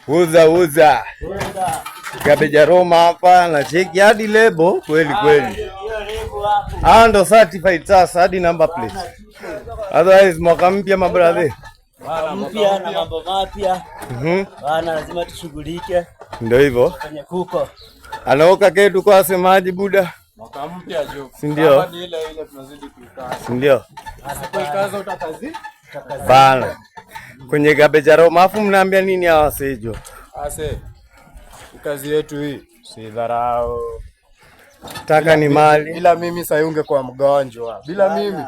Uza. Cabbage Aroma hapa na cheki hadi lebo kweli. Ndo certified sasa hadi number plate. Otherwise mwaka mpya mabrother. Mpya na mambo mapya. Bana lazima tushughulike. Ndio hivyo. Kwenye kuko. Anaoka ketu kwa semaji buda. Mwaka mpya jo. Si ndio? Kama ile tunazidi kuikaza. Si ndio? Asikuikaza utakazi? Bana. Kwenye Cabbage Aroma afu mnaambia nini hawa sejo? Ase. Kazi yetu hii si dharau. Taka ni mali. Bila mimi sasa ungekuwa mgonjwa. Bila mimi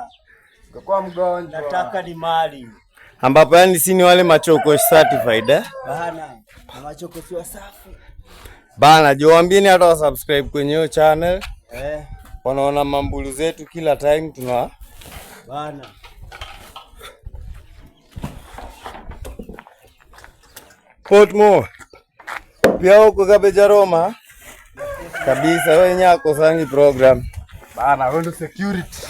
ungekuwa mgonjwa. Nataka ni mali. Ambapo yani si ni wale machoko certified Bana, na machoko si wasafi. Bana, joambieni hata wa subscribe kwenye hiyo channel. Wanaona mambulu zetu kila time tuna bana. Potmo. Pia huko Cabbage Aroma kabisa wewe nyako sangi program. Bana, wewe security.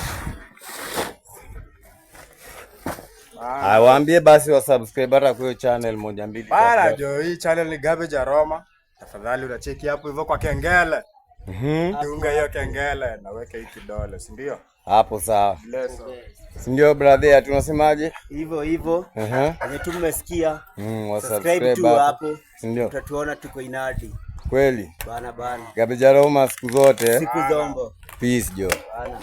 Waambie basi wa subscribe hata kwa channel 1 2. Bana, jo hii channel ni Cabbage Aroma. Tafadhali unacheki hapo hivyo kwa kengele. Unga hiyo kengele na weka hii kidole, si ndio? Hapo sawa. Si ndio brother, tunasemaje? Hivyo. Kwenye tumesikia. Subscribe tu hapo. Si ndio? Utatuona tuko inadi. Kweli. Bana. Cabbage Aroma siku zote. Siku zombo. Peace jo. Bana.